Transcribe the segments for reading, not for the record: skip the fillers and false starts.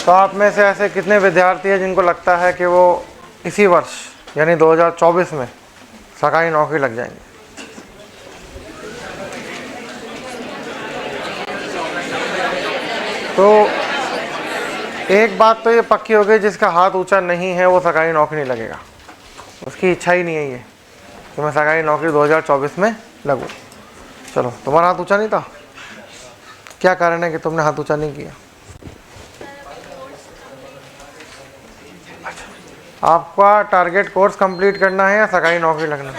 तो आप में से ऐसे कितने विद्यार्थी हैं जिनको लगता है कि वो इसी वर्ष यानी 2024 में सरकारी नौकरी लग जाएंगे? तो एक बात तो ये पक्की हो गई, जिसका हाथ ऊंचा नहीं है वो सरकारी नौकरी नहीं लगेगा। उसकी इच्छा ही नहीं है ये कि मैं सरकारी नौकरी 2024 में लगूँ। चलो, तुम्हारा हाथ ऊंचा नहीं था, क्या कारण है कि तुमने हाथ ऊंचा नहीं किया? आपका टारगेट कोर्स कंप्लीट करना है या सरकारी नौकरी लगना?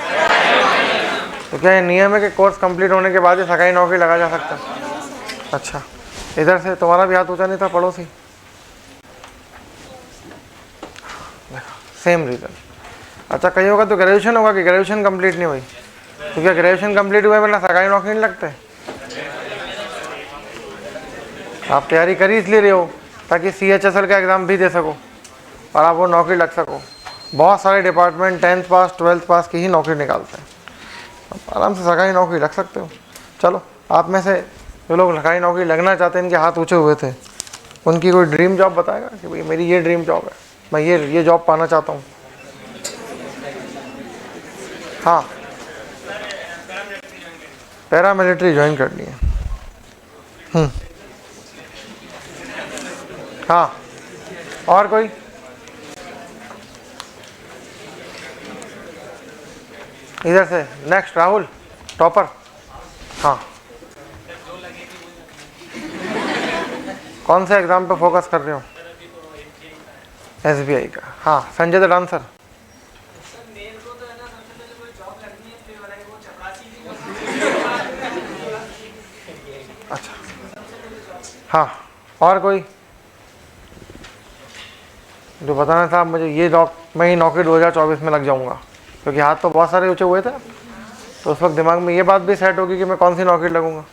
तो क्या ये नियम है कि कोर्स कंप्लीट होने के बाद ही सरकारी नौकरी लगा जा सकता? अच्छा, इधर से तुम्हारा भी हाथ ऊंचा नहीं था, पड़ोसी। Same reason. अच्छा, कहीं होगा तो ग्रेजुएशन होगा कि ग्रेजुएशन कंप्लीट नहीं हुई? तो क्या ग्रेजुएशन कंप्लीट हुए बिना सरकारी नौकरी नहीं लगते? आप तैयारी कर ही इसलिए रहे हो ताकि CHSL का एग्ज़ाम भी दे सको और आप वो नौकरी लग सको। बहुत सारे डिपार्टमेंट 10th पास 12th पास की ही नौकरी निकालते हैं, आप आराम से सरकारी नौकरी लग सकते हो। चलो, आप में से जो लोग सरकारी नौकरी लगना चाहते हैं, इनके हाथ ऊँचे हुए थे, उनकी कोई ड्रीम जॉब बताएगा कि भाई मेरी ये ड्रीम जॉब है, मैं ये जॉब पाना चाहता हूँ। हाँ, पैरामिलिट्री ज्वाइन करनी है। हाँ, और कोई? इधर से नेक्स्ट, राहुल टॉपर। हाँ, कौन से एग्ज़ाम पे फोकस कर रहे हो? SBI का। हाँ, संजय द डांसर। अच्छा, हाँ, और कोई जो बताना था मुझे, ये मैं ही नौकरी 2024 में लग जाऊंगा? क्योंकि हाथ तो बहुत सारे ऊंचे हुए थे, तो उस वक्त दिमाग में ये बात भी सेट होगी कि मैं कौन सी नौकरी लगूंगा।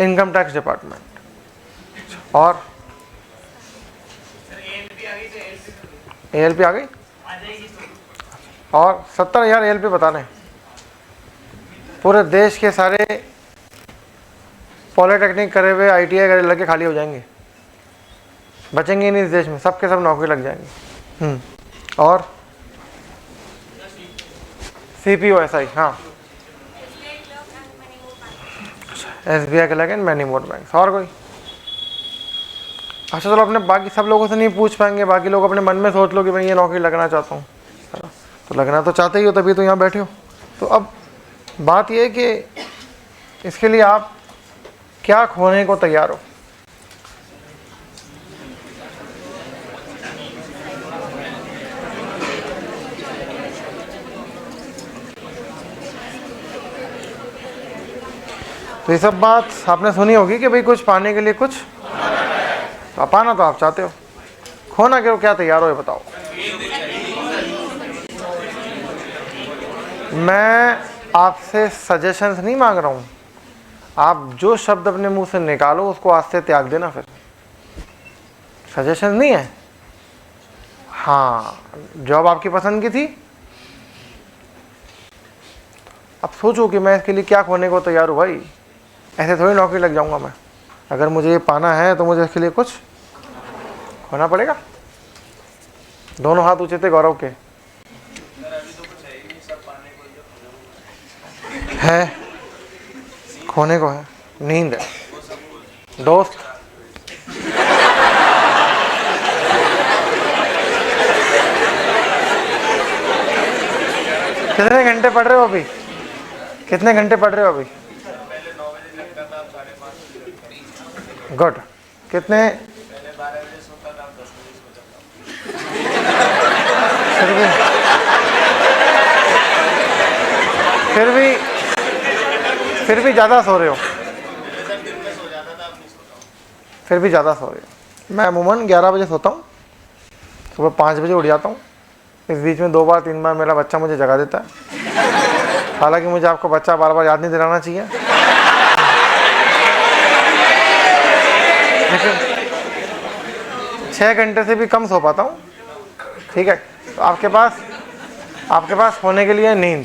Income tax department. और ALP आ गई? और 70,000 ALP बताने, पूरे देश के सारे पॉलिटेक्निक करे हुए ITI करे लगे खाली हो जाएंगे, बचेंगे ही नहीं इस देश में, सबके सब नौकरी लग जाएंगी। और CPO SI। हाँ, SBI के लगे मैनी मोर बैंक। और कोई? अच्छा, चलो, अपने बाकी सब लोगों से नहीं पूछ पाएंगे, बाकी लोग अपने मन में सोच लो कि मैं ये नौकरी लगना चाहता हूँ, तो लगना तो चाहते ही हो, तभी तो यहाँ बैठे हो। तो अब बात ये है कि इसके लिए आप क्या खोने को तैयार हो? तो ये सब बात आपने सुनी होगी कि भाई कुछ पाने के लिए कुछ पाना तो आप चाहते हो, खोना क्यों, क्या तैयार हो, ये बताओ। मैं आपसे सजेशंस नहीं मांग रहा हूँ, आप जो शब्द अपने मुंह से निकालो उसको आज से त्याग देना, फिर सजेशन नहीं है। हाँ, जॉब आपकी पसंद की थी, अब सोचो कि मैं इसके लिए क्या खोने को तैयार हूँ। भाई ऐसे थोड़ी नौकरी लग जाऊंगा मैं, अगर मुझे ये पाना है तो मुझे इसके लिए कुछ खोना पड़ेगा। दोनों हाथ ऊंचे थे गौरव के। है, खोने को है, नींद है, दोस्त। कितने घंटे पढ़ रहे हो अभी? कितने घंटे पढ़ रहे हो अभी? गुड। कितने? फिर भी ज़्यादा सो रहे हो, फिर भी ज़्यादा सो रहे हो। मैं अमूमन 11 बजे सोता हूँ, सुबह 5 बजे उठ जाता हूँ। इस बीच में 2 बार 3 बार मेरा बच्चा मुझे जगा देता है। हालांकि मुझे आपको बच्चा बार बार याद नहीं दिलाना चाहिए, लेकिन 6 घंटे से भी कम सो पाता हूँ। ठीक है, तो आपके पास होने के लिए नींद।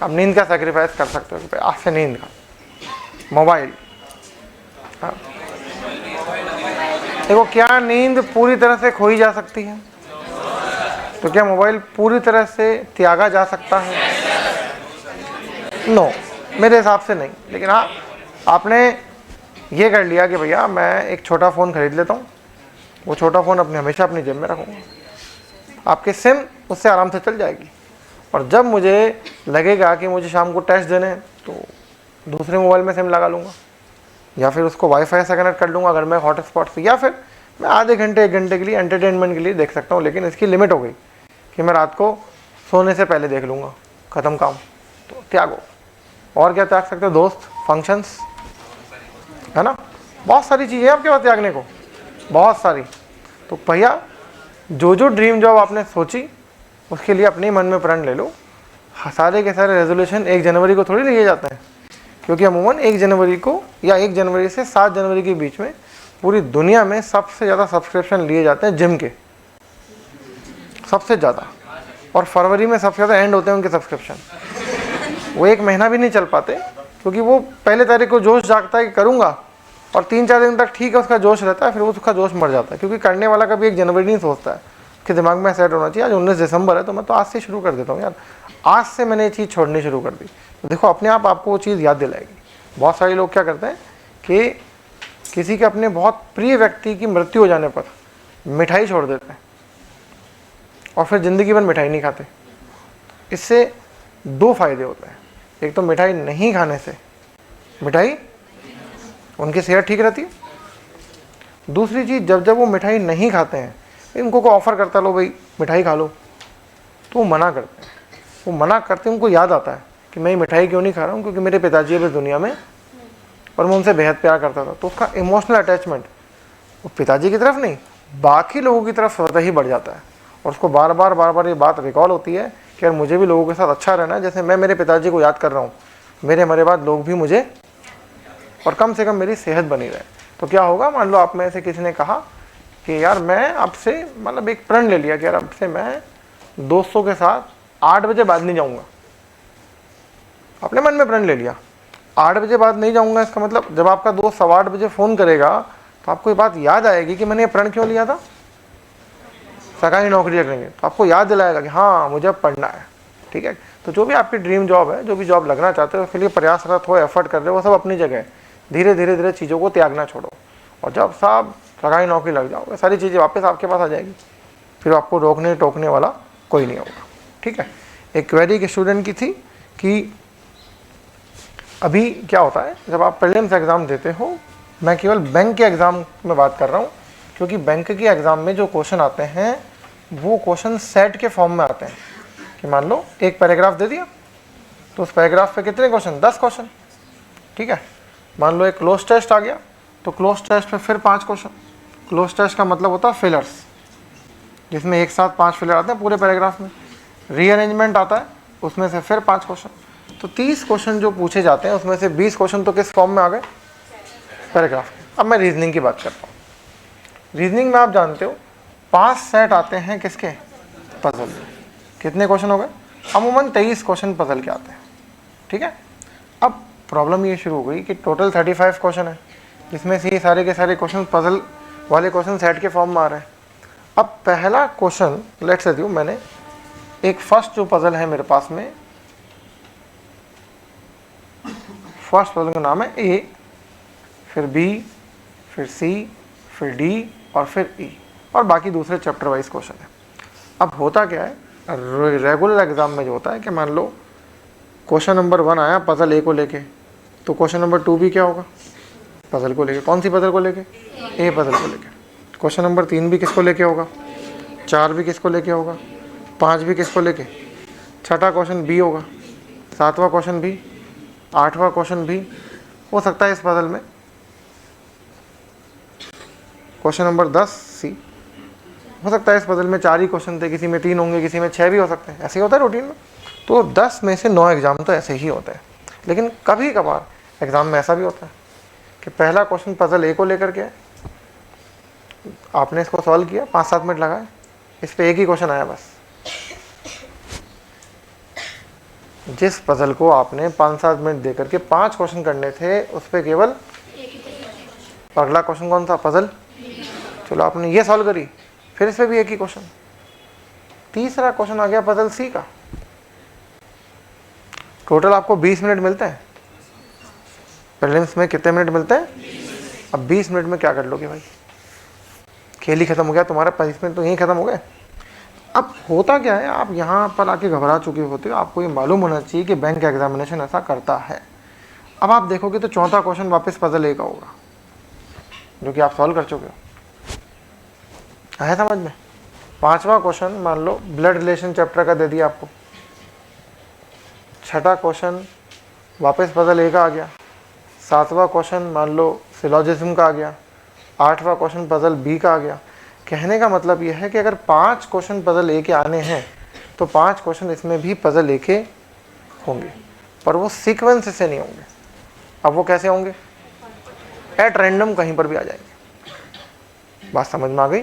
अब नींद का सेक्रीफाइस कर सकते हो, आज से नींद का। मोबाइल, देखो, क्या नींद पूरी तरह से खोई जा सकती है? तो क्या मोबाइल पूरी तरह से त्यागा जा सकता है? नो, मेरे हिसाब से नहीं। लेकिन हाँ, आपने ये कर लिया कि भैया मैं एक छोटा फ़ोन खरीद लेता हूँ, वो छोटा फ़ोन अपने हमेशा अपनी जेब में रखूँगा, आपकी सिम उससे आराम से चल जाएगी। और जब मुझे लगेगा कि मुझे शाम को टेस्ट देने हैं तो दूसरे मोबाइल में सिम लगा लूँगा, या फिर उसको वाईफाई से कनेक्ट कर लूँगा अगर मैं हॉटस्पॉट से, या फिर मैं आधे घंटे 1 घंटे के लिए एंटरटेनमेंट के लिए देख सकता हूँ। लेकिन इसकी लिमिट हो गई कि मैं रात को सोने से पहले देख लूँगा, ख़त्म काम। तो त्यागो। और क्या त्याग सकते हो? दोस्त, फंक्शंस, है ना, बहुत सारी चीज़ें आपके पास त्यागने को, बहुत सारी। तो भैया जो जो ड्रीम जॉब आपने सोची उसके लिए अपने मन में प्रण ले लो। सारे के सारे रेजोल्यूशन 1 जनवरी को थोड़ी लिए जाते हैं, क्योंकि अमूमन 1 जनवरी को या 1 जनवरी से 7 जनवरी के बीच में पूरी दुनिया में सबसे ज़्यादा सब्सक्रिप्शन लिए जाते हैं जिम के, सबसे ज़्यादा। और फरवरी में सबसे ज़्यादा एंड होते हैं उनके सब्सक्रिप्शन। वो 1 महीना भी नहीं चल पाते, क्योंकि वो पहले तारीख को जोश जागता है कि करूँगा, और 3-4 दिन तक ठीक है उसका जोश रहता है, फिर उसका जोश मर जाता है। क्योंकि करने वाला कभी 1 जनवरी नहीं सोचता है, उसके दिमाग में सेट होना चाहिए आज 19 दिसंबर है तो मैं तो आज से शुरू कर देता हूँ यार, आज से मैंने ये चीज़ छोड़नी शुरू कर दी। तो देखो, अपने आप आपको वो चीज़ याद दिलाएगी। बहुत सारे लोग क्या करते हैं कि किसी के अपने बहुत प्रिय व्यक्ति की मृत्यु हो जाने पर मिठाई छोड़ देते हैं और फिर ज़िंदगी भर मिठाई नहीं खाते। इससे 2 फायदे होते हैं। एक तो मिठाई नहीं खाने से उनकी सेहत ठीक रहती है। दूसरी चीज़, जब जब वो मिठाई नहीं खाते हैं, इनको को ऑफ़र करता लो भाई मिठाई खा लो, तो वो मना करते हैं। वो मना करते हैं, उनको याद आता है कि मैं ये मिठाई क्यों नहीं खा रहा हूँ, क्योंकि मेरे पिताजी अब इस दुनिया में और मैं उनसे बेहद प्यार करता था। तो उसका इमोशनल अटैचमेंट वो पिताजी की तरफ नहीं, बाकी लोगों की तरफ स्वतः ही बढ़ जाता है। और उसको बार बार ये बात रिकॉल होती है कि यार मुझे भी लोगों के साथ अच्छा रहना है, जैसे मैं मेरे पिताजी को याद कर रहा हूँ, मेरे मरे बाद लोग भी मुझे, और कम से कम मेरी सेहत बनी रहे। तो क्या होगा, मान लो आप में से किसी ने कहा कि यार मैं आपसे, मतलब एक प्रण ले लिया कि यार अब से मैं दोस्तों के साथ 8 बजे बाद नहीं जाऊँगा। अपने मन में प्रण ले लिया 8 बजे बाद नहीं जाऊँगा। इसका मतलब जब आपका दोस्त 8:15 बजे फ़ोन करेगा तो आपको ये बात याद आएगी कि मैंने ये प्रण क्यों लिया था, सरकारी नौकरी करेंगे, तो आपको याद दिलाएगा कि हाँ मुझे अब पढ़ना है। ठीक है, तो जो भी आपकी ड्रीम जॉब है, जो भी जॉब लगना चाहते हो, उसके लिए प्रयासरत हो, एफर्ट कर रहे हो, वो सब अपनी जगह है। धीरे धीरे चीज़ों को त्यागना छोड़ो, और जब साहब सरकारी नौकरी लग जाओगे, सारी चीज़ें वापस आपके पास आ जाएगी। फिर आपको रोकने टोकने वाला कोई नहीं होगा। ठीक है, एक क्वेरी के स्टूडेंट की थी कि अभी क्या होता है जब आप प्रीलिम्स एग्ज़ाम देते हो, मैं केवल बैंक के एग्ज़ाम में बात कर रहा हूँ, क्योंकि बैंक के एग्ज़ाम में जो क्वेश्चन आते हैं वो क्वेश्चन सेट के फॉर्म में आते हैं। कि मान लो एक पैराग्राफ दे दिया, तो उस पैराग्राफ पे कितने क्वेश्चन, 10 क्वेश्चन। ठीक है, मान लो एक क्लोज टेस्ट आ गया, तो क्लोज टेस्ट पे फिर 5 क्वेश्चन। क्लोज टेस्ट का मतलब होता है फिलर्स, जिसमें एक साथ 5 फिलर आते हैं पूरे पैराग्राफ में। रीअरेंजमेंट आता है, उसमें से फिर 5 क्वेश्चन। तो 30 क्वेश्चन जो पूछे जाते हैं, उसमें से 20 क्वेश्चन तो किस फॉर्म में आ गए, पैराग्राफ। अब मैं रीजनिंग की बात करता हूँ। रीजनिंग में आप जानते हो 5 सेट आते हैं किसके, पजल। कितने क्वेश्चन हो गए, अमूमन 23 क्वेश्चन पजल के आते हैं। ठीक है, अब प्रॉब्लम ये शुरू हो गई कि टोटल 35 क्वेश्चन है, जिसमें से ये सारे के सारे क्वेश्चन पजल वाले क्वेश्चन सेट के फॉर्म में आ रहे हैं। अब पहला क्वेश्चन लेट्स से दूँ, मैंने एक फर्स्ट जो पजल है मेरे पास में, फर्स्ट पजल का नाम है ए, फिर बी, फिर सी, फिर डी और फिर ई, और बाकी दूसरे चैप्टर वाइज क्वेश्चन है। अब होता क्या है, रेगुलर एग्जाम में जो होता है कि मान लो क्वेश्चन नंबर 1 आया पजल ए को लेके, तो क्वेश्चन नंबर 2 भी क्या होगा, पजल को लेके। कौन सी पजल को लेके, ए पजल को लेके। क्वेश्चन नंबर 3 भी किसको लेके होगा, 4 भी किसको लेके होगा, 5 भी किसको लेके, छठा क्वेश्चन बी होगा, 7वां क्वेश्चन भी, 8वां क्वेश्चन भी हो सकता है इस पजल में। क्वेश्चन नंबर 10 सी हो सकता है इस पजल में। 4 ही क्वेश्चन थे, किसी में 3 होंगे, किसी में 6 भी हो सकते हैं, ऐसे ही होता है रूटीन में। तो 10 में से 9 एग्जाम तो ऐसे ही होते हैं। लेकिन कभी कभार एग्जाम में ऐसा भी होता है कि पहला क्वेश्चन पजल ए को लेकर के है, आपने इसको सॉल्व किया, 5-7 मिनट लगाए, इस पे एक ही क्वेश्चन आया बस। जिस पजल को आपने 5-7 मिनट दे करके 5 क्वेश्चन करने थे, उस पर केवल तो अगला क्वेश्चन कौन सा? पजल। चलो आपने ये सॉल्व करी, फिर इस पर भी एक ही क्वेश्चन। तीसरा क्वेश्चन आ गया पजल सी का। टोटल आपको 20 मिनट मिलते हैं। प्रीलिम्स में कितने मिनट मिलते हैं? अब 20 मिनट में क्या कर लोगे भाई? खेल ही खत्म हो गया तुम्हारा, 25 मिनट तो यहीं खत्म हो गए। अब होता क्या है, आप यहाँ पर आके घबरा चुके होते हो, आपको ये मालूम होना चाहिए कि बैंक एग्जामिनेशन ऐसा करता है। अब आप देखोगे तो चौथा क्वेश्चन वापस पजल ए का होगा, जो कि आप सॉल्व कर चुके हो। है समझ में? पांचवा क्वेश्चन मान लो ब्लड रिलेशन चैप्टर का दे दिया आपको। छठा क्वेश्चन वापस पजल ए का आ गया। सातवां क्वेश्चन मान लो सिलोजिज्म का आ गया। आठवां क्वेश्चन पजल बी का आ गया। कहने का मतलब यह है कि अगर 5 क्वेश्चन पजल ए के आने हैं तो 5 क्वेश्चन इसमें भी पजल ए के होंगे, पर वो सीक्वेंस से नहीं होंगे। अब वो कैसे होंगे? एट रैंडम कहीं पर भी आ जाएंगे। बात समझ में आ गई?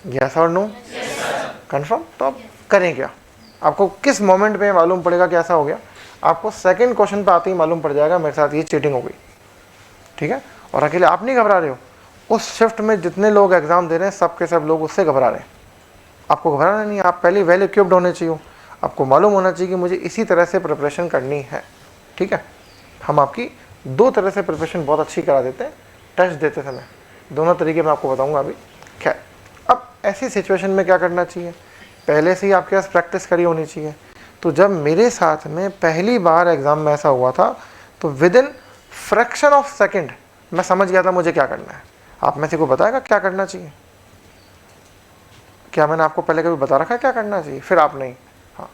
यस और नो? कंफर्म? तो अब करें क्या? आपको किस मोमेंट पे मालूम पड़ेगा कि ऐसा हो गया? आपको सेकंड क्वेश्चन पे आते ही मालूम पड़ जाएगा मेरे साथ ये चीटिंग हो गई। ठीक है? और अकेले आप नहीं घबरा रहे हो, उस शिफ्ट में जितने लोग एग्जाम दे रहे हैं सब के सब लोग उससे घबरा रहे हैं। आपको घबराना नहीं है, आप पहले वेल इक्विप्ड होने चाहिए। आपको मालूम होना चाहिए कि मुझे इसी तरह से प्रिपरेशन करनी है। ठीक है? हम आपकी 2 तरह से प्रिपरेशन बहुत अच्छी करा देते हैं टेस्ट देते समय। दोनों तरीके मैं आपको बताऊंगा अभी। खैर, अब ऐसी सिचुएशन में क्या करना चाहिए? पहले से ही आपके पास प्रैक्टिस करी होनी चाहिए। तो जब मेरे साथ में पहली बार एग्ज़ाम में ऐसा हुआ था तो with in fraction of second मैं समझ गया था मुझे क्या करना है। आप में से को बताएगा क्या करना चाहिए? क्या मैंने आपको पहले कभी बता रखा है क्या करना चाहिए? फिर आप नहीं। हाँ,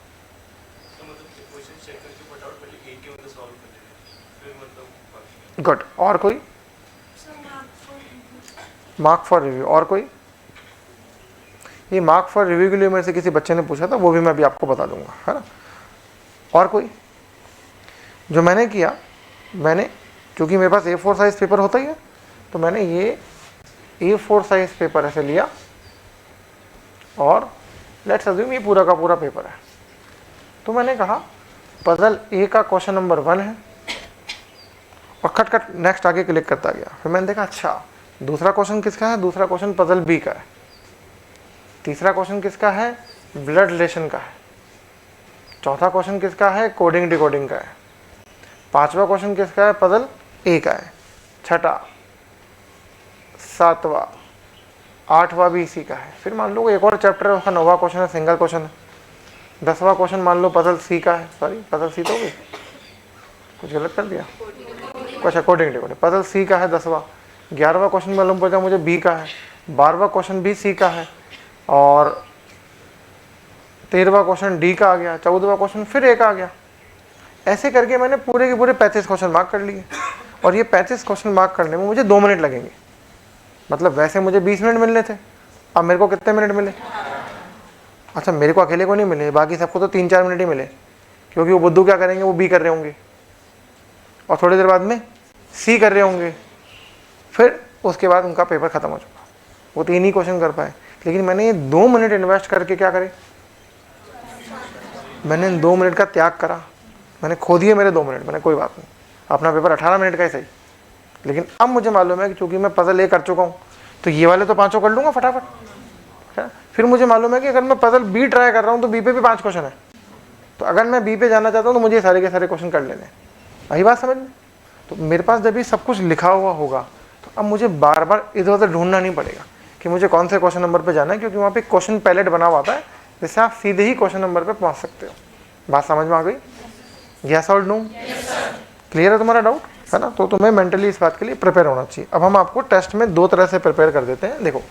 गुड। और कोई? Mark for review. और कोई? ये मार्क फॉर रिव्यू के लिए मेरे से किसी बच्चे ने पूछा था, वो भी मैं अभी आपको बता दूंगा, है ना? और कोई? जो मैंने किया, मैंने क्योंकि मेरे पास A4 साइज पेपर होता ही है, तो मैंने ये A4 साइज पेपर ऐसे लिया और लेट्स अज्यूम ये पूरा का पूरा पेपर है। तो मैंने कहा पजल ए का क्वेश्चन नंबर 1 है और खट खट नेक्स्ट आगे क्लिक करता गया। फिर मैंने देखा अच्छा दूसरा क्वेश्चन किसका है? दूसरा क्वेश्चन पजल बी का है। तीसरा क्वेश्चन किसका है? ब्लड रिलेशन का है। चौथा क्वेश्चन किसका है? कोडिंग डिकोडिंग का है। पांचवा क्वेश्चन किसका है? पजल ए का है। छठा, सातवां, आठवां भी इसी का है। फिर मान लो एक और चैप्टर है उसका 9वां क्वेश्चन है, सिंगल क्वेश्चन है। 10वां क्वेश्चन मान लो पजल सी का है। सॉरी, पजल सी तो होगी, कुछ गलत कर दिया। अच्छा, कोडिंग डिकोडिंग पजल सी का है 10वां। 11वां क्वेश्चन मालूम पड़ता मुझे बी का है। 12वां क्वेश्चन भी सी का है और 13वां क्वेश्चन डी का आ गया। 14वां क्वेश्चन फिर ए का आ गया। ऐसे करके मैंने पूरे के पूरे 35 क्वेश्चन मार्क कर लिए और ये 35 क्वेश्चन मार्क करने में मुझे 2 मिनट लगेंगे। मतलब वैसे मुझे 20 मिनट मिलने थे, अब मेरे को कितने मिनट मिले? अच्छा, मेरे को अकेले को नहीं मिले, बाकी सबको तो 3-4 मिनट ही मिले, क्योंकि वो बुद्धू क्या करेंगे, वो बी कर रहे होंगे और थोड़ी देर बाद में सी कर रहे होंगे। फिर उसके बाद उनका पेपर खत्म हो चुका, वो 3 ही क्वेश्चन कर पाए। लेकिन मैंने ये 2 मिनट इन्वेस्ट करके क्या करे, मैंने 2 मिनट का त्याग करा। मैंने खो दिए मेरे 2 मिनट। मैंने कोई बात नहीं, अपना पेपर 18 मिनट का ही सही, लेकिन अब मुझे मालूम है कि चूंकि मैं पजल ए कर चुका हूँ तो ये वाले तो 5 कर लूँगा फटाफट, है। फिर मुझे मालूम है कि अगर मैं पजल बी ट्राई कर रहा हूँ तो बी पे भी 5 क्वेश्चन है, तो अगर मैं बी पे जाना चाहता हूँ तो मुझे सारे के सारे क्वेश्चन कर लेने हैं। वही बात समझ में? तो मेरे पास जब भी सब कुछ लिखा हुआ होगा तो अब मुझे बार बार इधर उधर ढूंढना नहीं पड़ेगा कि मुझे कौन से क्वेश्चन नंबर पर जाना है, क्योंकि वहाँ पे क्वेश्चन पैलेट बना हुआ है जिससे आप सीधे ही क्वेश्चन नंबर पर पहुँच सकते हो। बात समझ में आ गई? यस और नो? क्लियर है तुम्हारा डाउट, है ना? तो तुम्हें मेंटली इस बात के लिए प्रिपेयर होना चाहिए। अब हम आपको टेस्ट में 2 तरह से प्रिपेयर कर देते हैं। देखो,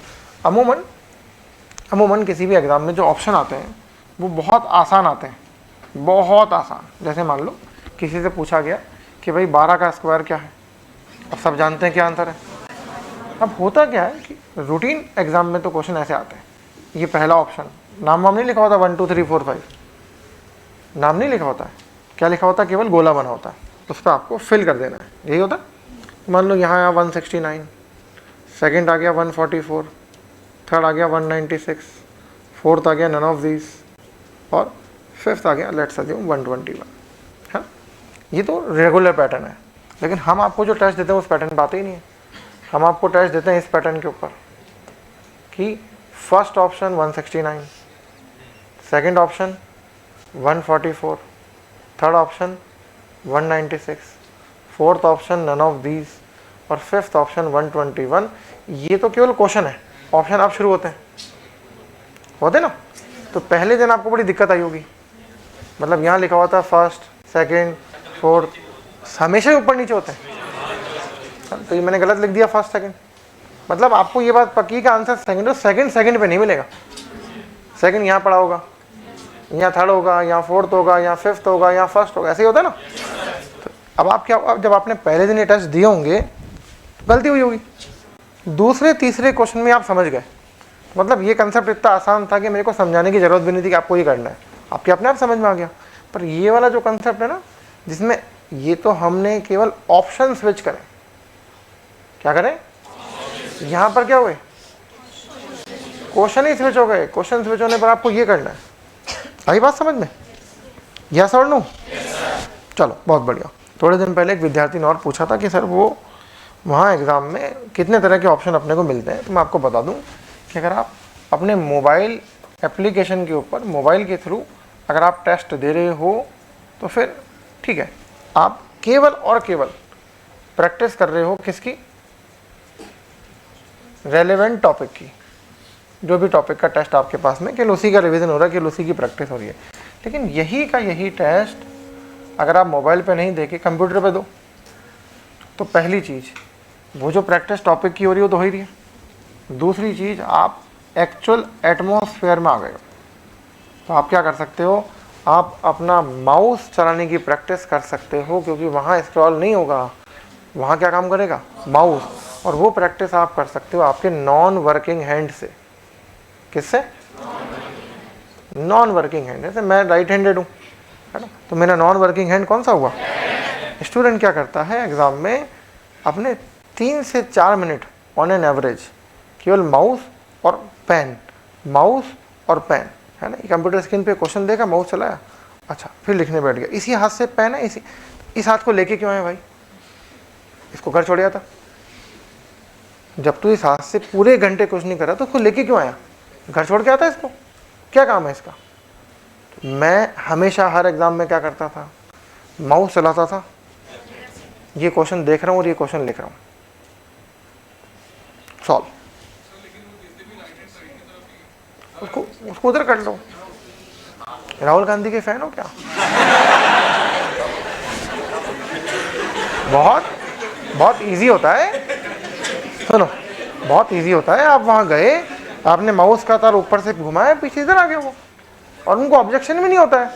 अमूमन किसी भी एग्ज़ाम में जो ऑप्शन आते हैं वो बहुत आसान आते हैं, बहुत आसान। जैसे मान लो किसी से पूछा गया कि भाई 12 का स्क्वायर क्या है, अब सब जानते हैं क्या आंसर है। अब होता क्या है कि रूटीन एग्जाम में तो क्वेश्चन ऐसे आते हैं, ये पहला ऑप्शन, नाम वाम नहीं लिखा होता 1 2 3 4 5, नाम नहीं लिखा होता है, क्या लिखा होता है, केवल गोला बना होता है, उस पर आपको फिल कर देना है, यही होता है। मान लो यहाँ आया 169, सेकंड आ गया 144, थर्ड आ गया 196, फोर्थ आ गया नन ऑफ दीज और फिफ्थ आ गया लेट्स अज्यूम 121, है। ये तो रेगुलर पैटर्न है, लेकिन हम आपको जो टेस्ट देते हैं उस पैटर्न पे आते ही नहीं है। हम आपको टेस्ट देते हैं इस पैटर्न के ऊपर कि first option 169, second option 144, third option 196, fourth option none of these और फिफ्थ ऑप्शन 121। ये तो केवल क्वेश्चन है, ऑप्शन आप शुरू होते ना। तो पहले दिन आपको बड़ी दिक्कत आई होगी, मतलब यहाँ लिखा हुआ था फर्स्ट, सेकंड, फोर्थ, हमेशा ही ऊपर नीचे होते हैं। तो ये मैंने गलत लिख दिया फर्स्ट सेकंड, मतलब आपको ये बात पक्की का आंसर सेकंड पे नहीं मिलेगा। सेकंड यहाँ पड़ा होगा, यहाँ थर्ड होगा, यहाँ फोर्थ होगा, यहाँ फिफ्थ होगा, यहाँ फर्स्ट होगा, ऐसे ही होता है ना। तो अब आप क्या, अब जब आपने पहले दिन ये टेस्ट दिए होंगे तो गलती हुई होगी, दूसरे तीसरे क्वेश्चन में आप समझ गए, मतलब ये कंसेप्ट इतना आसान था कि मेरे को समझाने की जरूरत भी नहीं थी कि आपको ये करना है, आपके अपने आप समझ में आ गया। पर ये वाला जो कंसेप्ट है ना, जिसमें ये तो हमने केवल ऑप्शन स्विच करें, क्या करें, यहाँ पर क्या हुए, क्वेश्चन ही स्विच हो गए। क्वेश्चन स्विच होने पर आपको ये करना है। आई बात समझ में, यस और नो? चलो बहुत बढ़िया। थोड़े दिन पहले एक विद्यार्थी ने और पूछा था कि सर वो वहाँ एग्ज़ाम में कितने तरह के ऑप्शन अपने को मिलते हैं। तो मैं आपको बता दूं कि अगर आप अपने मोबाइल एप्लीकेशन के ऊपर, मोबाइल के थ्रू अगर आप टेस्ट दे रहे हो तो फिर ठीक है, आप केवल और केवल प्रैक्टिस कर रहे हो किसकी, रेलेवेंट टॉपिक की। जो भी टॉपिक का टेस्ट आपके पास में, केवल उसी का रिवीजन हो रहा है, केवल उसी की प्रैक्टिस हो रही है। लेकिन यही टेस्ट अगर आप मोबाइल पे नहीं देके कंप्यूटर पे दो तो पहली चीज़ वो जो प्रैक्टिस टॉपिक की हो रही है वो तो हो ही रही है। दूसरी चीज़, आप एक्चुअल एटमॉस्फेयर में आ गए हो। तो आप क्या कर सकते हो, आप अपना माउस चलाने की प्रैक्टिस कर सकते हो, क्योंकि वहाँ स्क्रॉल नहीं होगा, वहाँ क्या काम करेगा, माउस। और वो प्रैक्टिस आप कर सकते हो आपके नॉन वर्किंग हैंड से। किससे? Non working hand. जैसे मैं राइट हैंडेड हूँ, है ना, तो मेरा नॉन वर्किंग हैंड कौन सा हुआ? स्टूडेंट क्या करता है एग्ज़ाम में, अपने 3 से 4 मिनट ऑन एन एवरेज केवल माउस और पेन, माउस और पेन, है ना, कंप्यूटर स्क्रीन पे क्वेश्चन देखा, माउस चलाया, अच्छा फिर लिखने बैठ गया। इसी हाथ से पेन है, इस हाथ को लेके क्यों आया भाई? इसको घर छोड़ था। जब तू इस हाथ से पूरे घंटे कुछ नहीं करा तो उसको लेके क्यों आया? घर छोड़ के आता है, इसको क्या काम है इसका? मैं हमेशा हर एग्जाम में क्या करता था, माउस चलाता था, ये क्वेश्चन देख रहा हूँ और ये क्वेश्चन लिख रहा हूँ, सॉल्व। उसको उधर कर लो। राहुल गांधी के फैन हो क्या? बहुत इजी होता है, सुनो, बहुत इजी होता है। आप वहाँ गए, आपने माउस का तार ऊपर से घुमाया, पीछे इधर आ गए वो, और उनको ऑब्जेक्शन भी नहीं होता है।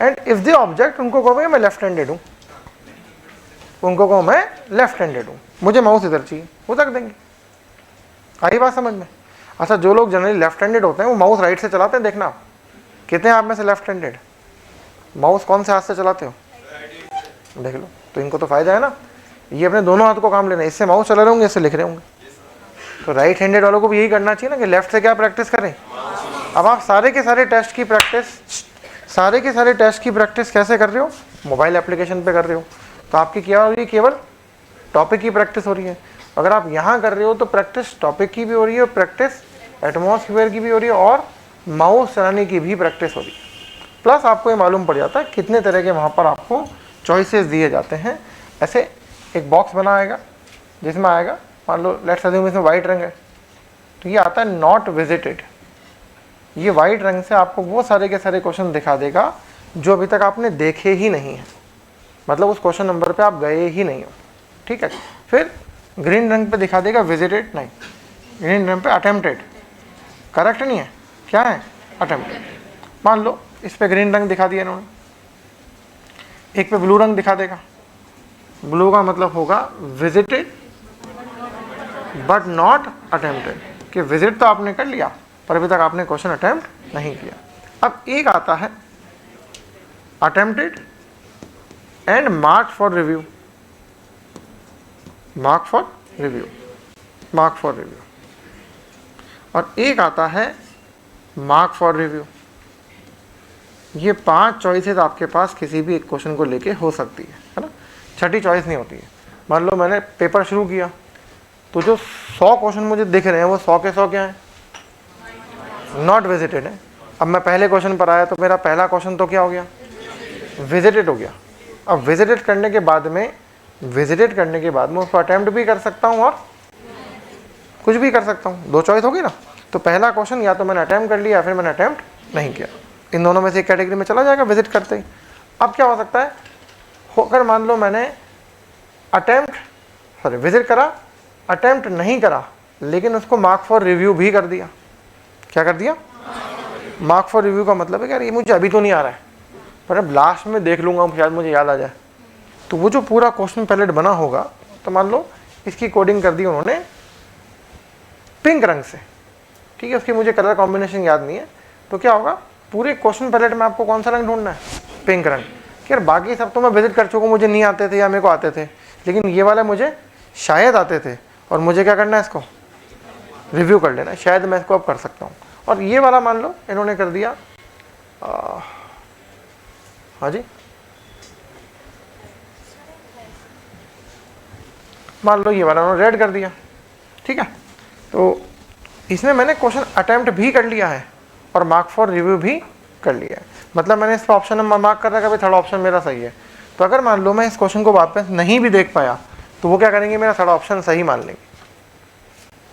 एंड इफ दे ऑब्जेक्ट, उनको कहो मैं लेफ्ट हैंडेड हूँ, उनको कहो मैं लेफ्ट हैंडेड हूँ, मुझे माउस इधर चाहिए, वो तक देंगे। आई बात समझ में? अच्छा, जो लोग जनरली लेफ्ट हैंडेड होते हैं वो माउस राइट से चलाते हैं, देखना कितने आप में से लेफ्ट हैंडेड? माउस कौन से हाथ से चलाते हो? देख लो, तो इनको तो फायदा है ना, ये अपने दोनों हाथ को काम लेना है, इससे माउस चला रहे होंगे, इससे लिख रहे होंगे। तो राइट हैंडेड वालों को भी यही करना चाहिए ना कि लेफ्ट से क्या प्रैक्टिस करें। अब आप सारे के सारे टेस्ट की प्रैक्टिस कैसे कर रहे हो? मोबाइल एप्लीकेशन पे कर रहे हो। तो आपकी क्या हो रही है, केवल टॉपिक की प्रैक्टिस हो रही है। अगर आप यहाँ कर रहे हो तो प्रैक्टिस टॉपिक की भी हो रही है, प्रैक्टिस एटमॉस्फेयर की भी हो रही है, और माउस चलाने की भी प्रैक्टिस हो रही है। प्लस आपको ये मालूम पड़ जाता है कितने तरह के वहाँ पर आपको चॉइसेस दिए जाते हैं। ऐसे एक बॉक्स बना आएगा जिसमें आएगा, मान लो लेट्स अज्यूम इसमें वाइट रंग है, तो ये आता है नॉट विजिटेड। ये वाइट रंग से आपको वो सारे के सारे क्वेश्चन दिखा देगा जो अभी तक आपने देखे ही नहीं है, मतलब उस क्वेश्चन नंबर पे आप गए ही नहीं हो, ठीक है। फिर ग्रीन रंग पे दिखा देगा विजिटेड, नहीं, ग्रीन रंग पे अटेम्प्टेड, करेक्ट नहीं है, क्या है, अटेम्प्टेड। मान लो इस पे ग्रीन रंग दिखा दिया इन्होंने, एक पे ब्लू रंग दिखा देगा, ब्लू का मतलब होगा विजिटेड बट नॉट अटेम्प्टेड, कि विजिट तो आपने कर लिया पर अभी तक आपने क्वेश्चन अटेम्प्ट नहीं किया। अब एक आता है attempted and mark for review, mark for review, mark for review, और एक आता है मार्क फॉर रिव्यू। ये 5 चॉइसेस आपके पास किसी भी एक क्वेश्चन को लेके हो सकती है ना, छठी चॉइस नहीं होती है। मान लो मैंने पेपर शुरू किया तो जो 100 क्वेश्चन मुझे दिख रहे हैं वो 100 के 100 क्या हैं, नॉट विजिटेड है। अब मैं पहले क्वेश्चन पर आया तो मेरा पहला क्वेश्चन तो क्या हो गया, विजिटेड हो गया। अब विजिटेड करने के बाद में मैं उसको अटेम्प्ट भी कर सकता हूँ और कुछ भी कर सकता हूँ, 2 चॉइस होगी ना। तो पहला क्वेश्चन या तो मैंने अटेम्प्ट कर लिया या फिर मैंने अटेम्प्ट नहीं किया, इन दोनों में से एक कैटेगरी में चला जाएगा विजिट करते ही। अब क्या हो सकता है, होकर मान लो मैंने विजिट करा, अटेम्प्ट नहीं करा, लेकिन उसको मार्क फॉर रिव्यू भी कर दिया। क्या कर दिया, मार्क फॉर रिव्यू का मतलब है कि यार ये मुझे अभी तो नहीं आ रहा है, पर अब लास्ट में देख लूँगा, शायद मुझे याद आ जाए। तो वो जो पूरा क्वेश्चन पैलेट बना होगा, तो मान लो इसकी कोडिंग कर दी उन्होंने पिंक रंग से, ठीक है, उसकी मुझे कलर कॉम्बिनेशन याद नहीं है, तो क्या होगा, पूरे क्वेश्चन पैलेट में आपको कौन सा रंग ढूंढना है, पिंक रंग। यार बाकी सब तो मैं विजिट कर चुका हूँ, मुझे नहीं आते थे या मेरे को आते थे, लेकिन ये वाले मुझे शायद आते थे, और मुझे क्या करना है, इसको रिव्यू कर लेना है, शायद मैं इसको अब कर सकता हूँ। और ये वाला मान लो इन्होंने कर दिया, हाँ जी, मान लो ये वाला उन्होंने रेड कर दिया, ठीक है। तो इसमें मैंने क्वेश्चन अटेम्प्ट भी कर लिया है और मार्क फॉर रिव्यू भी कर लिया है, मतलब मैंने इस ऑप्शन में मार्क कर रखा है, थर्ड ऑप्शन मेरा सही है। तो अगर मान लो मैं इस क्वेश्चन को वापस नहीं भी देख पाया, तो वो क्या करेंगे, मेरा थर्ड ऑप्शन सही मान लेंगे,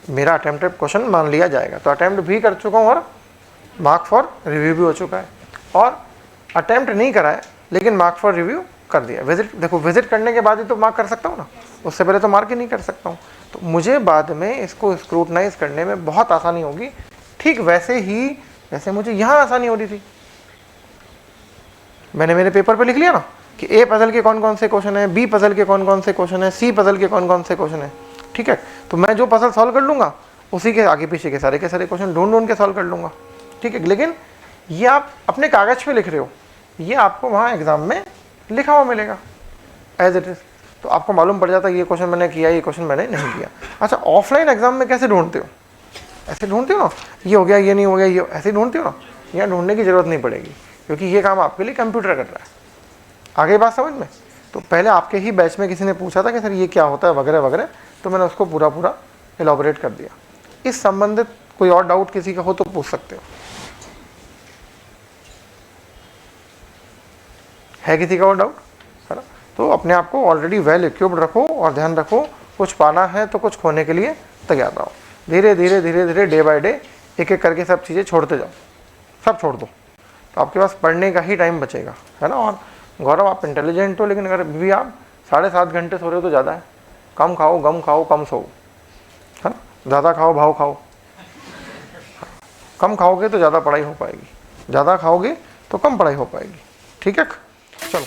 मेरा अटेम्प्टेड क्वेश्चन मान लिया जाएगा। तो अटेम्प्ट भी कर चुका हूँ और मार्क फॉर रिव्यू भी हो चुका है, और अटेम्प्ट नहीं करा है लेकिन मार्क फॉर रिव्यू कर दिया। विजिट, देखो विजिट करने के बाद ही तो मार्क कर सकता हूँ ना, उससे पहले तो मार्क ही नहीं कर सकता हूँ। तो मुझे बाद में इसको स्क्रूटनाइज करने में बहुत आसानी होगी, ठीक वैसे ही जैसे मुझे यहाँ आसानी हो रही थी। मैंने मेरे पेपर पे लिख लिया ना कि ए पजल के कौन कौन से क्वेश्चन है, बी पजल के कौन कौन से क्वेश्चन है, सी पजल के कौन कौन से क्वेश्चन है, ठीक है। तो मैं जो पजल सॉल्व कर लूँगा उसी के आगे पीछे के सारे क्वेश्चन ढूंढ ढूंढ के सॉल्व कर लूँगा, ठीक है। लेकिन ये आप अपने कागज़ पे लिख रहे हो, ये आपको वहाँ एग्ज़ाम में लिखा हुआ मिलेगा एज इट इज़, तो आपको मालूम पड़ जाता है ये क्वेश्चन मैंने किया, ये क्वेश्चन मैंने नहीं किया। अच्छा, ऑफलाइन एग्जाम में कैसे ढूंढते हो, ऐसे ढूंढते हो ना, ये हो गया, ये नहीं हो गया, ये ऐसे ढूंढते हो ना, यहाँ ढूंढने की ज़रूरत नहीं पड़ेगी, क्योंकि ये काम आपके लिए कंप्यूटर कर रहा है। आगे बात समझ में। तो पहले आपके ही बैच में किसी ने पूछा था कि सर ये क्या होता है वगैरह वगैरह, तो मैंने उसको पूरा एलॉबरेट कर दिया। इस संबंधित कोई और डाउट किसी का हो तो पूछ सकते हो, है किसी का और डाउट, है ना। तो अपने आप को ऑलरेडी वेल इक्विप्ड रखो, और ध्यान रखो कुछ पाना है तो कुछ खोने के लिए तैयार रहो। धीरे धीरे डे बाय डे एक एक करके सब चीज़ें छोड़ते जाओ, सब छोड़ दो, तो आपके पास पढ़ने का ही टाइम बचेगा, है ना। और गौरव आप इंटेलिजेंट हो, लेकिन अगर भी आप 7.5 घंटे सो रहे हो तो ज़्यादा है। कम खाओ, गम खाओ, कम सो, है ना। ज़्यादा खाओ, भाव खाओ। कम खाओगे तो ज़्यादा पढ़ाई हो पाएगी, ज़्यादा खाओगे तो कम पढ़ाई हो पाएगी, ठीक है। चलो।